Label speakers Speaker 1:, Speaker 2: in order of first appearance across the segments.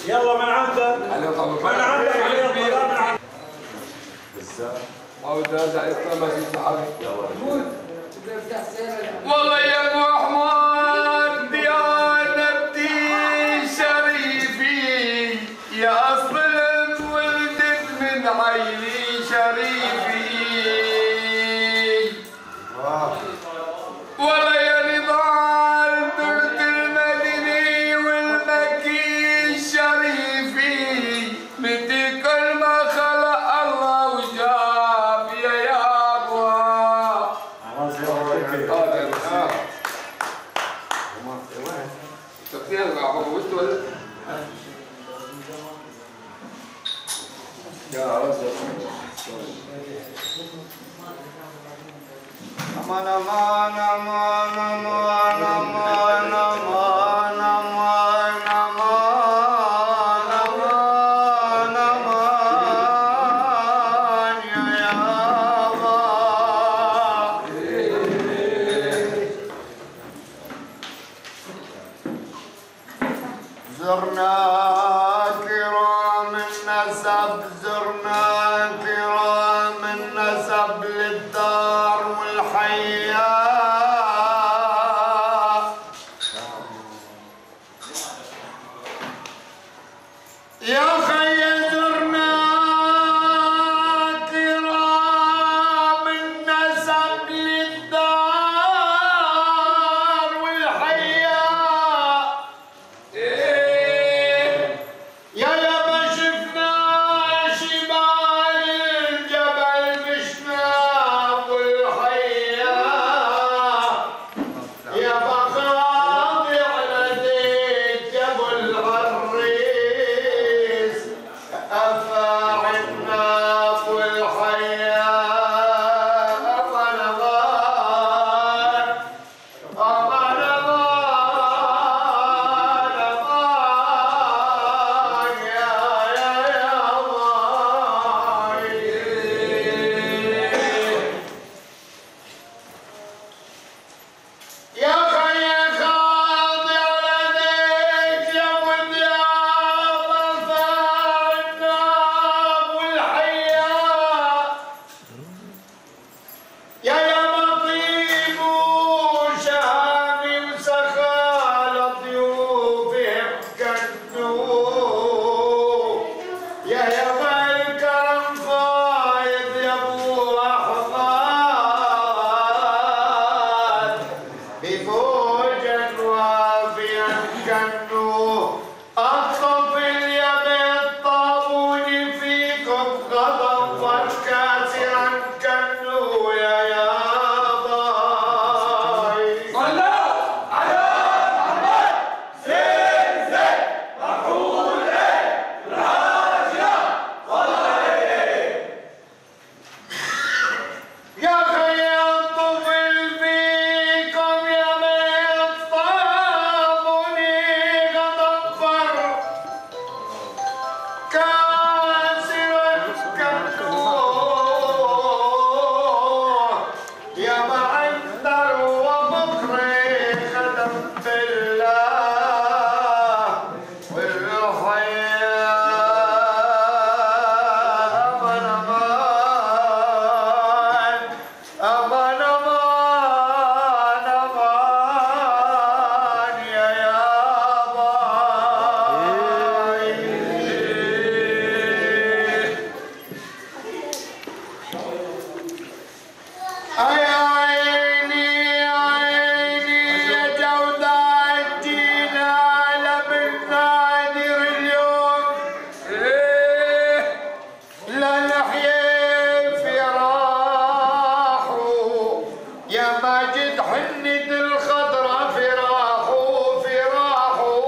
Speaker 1: يلا من عندك من عندك علي الطيران من عندك
Speaker 2: والله يا ابو احمد يا نبتي شريفي يا اصل ولدت من عيلي شريفي والله يا نضال درت المدني والمكي شريفي مثل كل ما خلق الله وجاب يا ابوها
Speaker 3: aman aman aman aman aman aman aman aman aman aman ya Allah زرنا كرام النسب زرنا كرام النسب للدار والحياة يا خي زرنا كرام النسب للدار والحياة يا ما شفنا شمال الجبل مشنا والحياة يا بخاضي على زيت جبل العريس أفاعلنا والحياة أمان أمان أمان أمان أمان يا أمان يا خي خاضي على ذيك يا ولد يا مفاعلنا والحياة يا مطيب وشهامي وسخال ضيوفهم كنوا يا الكرم فايض يا ابو احمد بفوجا وافيا كنوا اطلب اليمين طابوني فيكم غضب والكاسرا كنوا يا باي
Speaker 2: صلى على محمد زين زين مفعول الحاجة
Speaker 3: يا خي الطفل فيكم يمين طابوني غضب فر كاسرا كنوا يا معندر ومكري خدمت الله والحياة أمان أمان أمان أمان أمان يا باي أي عيني عيني يا جودة جينا لمن نادر اليوم لا نحيي فراحه يا ماجد حنة الخضرة فراحه فراحه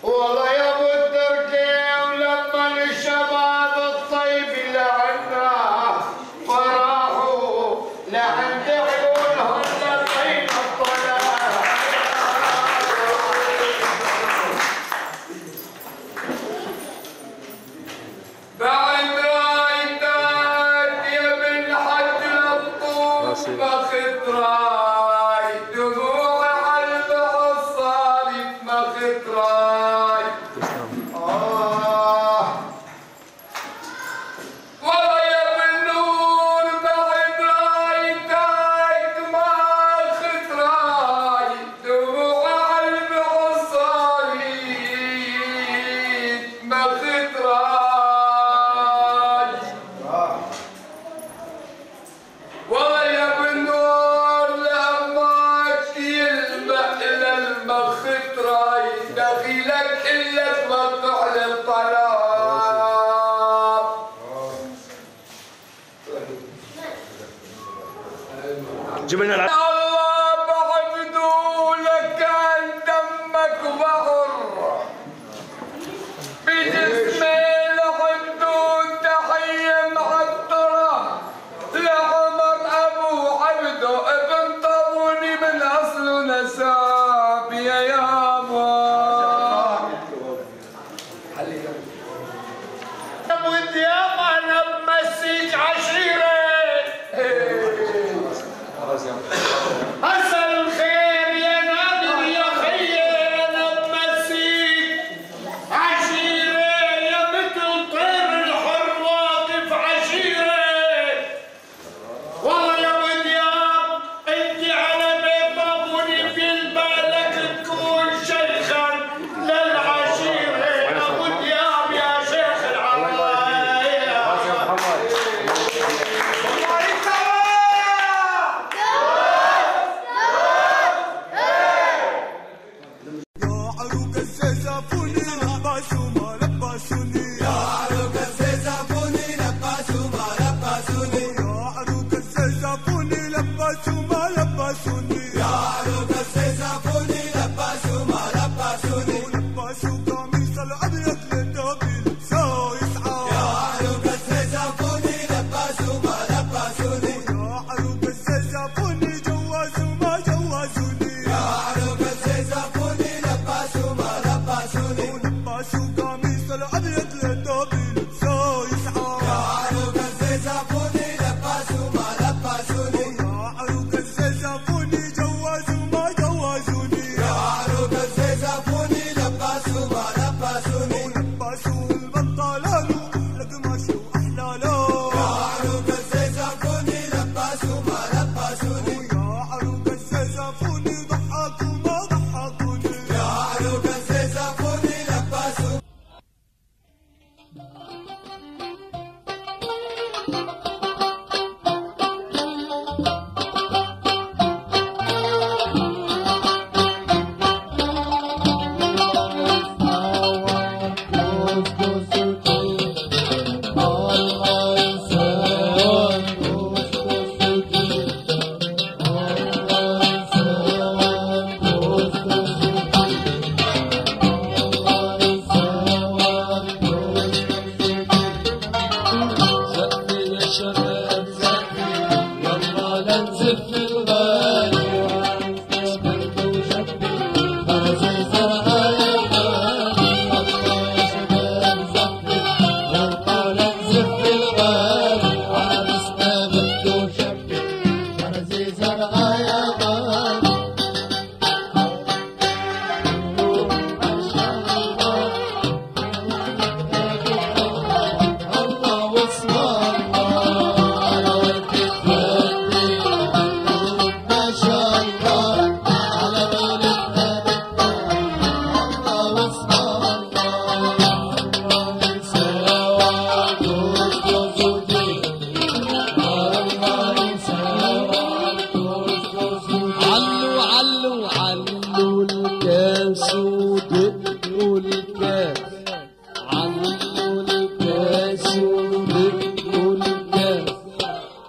Speaker 3: والله يا ابو التركي ولما الشباب الطيب لعنا فرحوا لعند عيونهم للطين الطلال
Speaker 2: بعد رايتك يا ابن
Speaker 1: جيب لنا
Speaker 2: الله بعبده لكان دمك بحر بجسمي لعبده تحية معطرة لعمر أبو عبده ابن طابوني من أصله نساب يا يابا أبو دياب أنا بمسيك عشيرة مساء الخير يا نادر يا خيي انا بمسيك عشيره يا مثل طير الحر واقف عشيره والله يا ابو دياب انت على بيت ابوني في بالك تكون شيخا للعشيره ابو دياب يا شيخ العرايا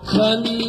Speaker 4: خلي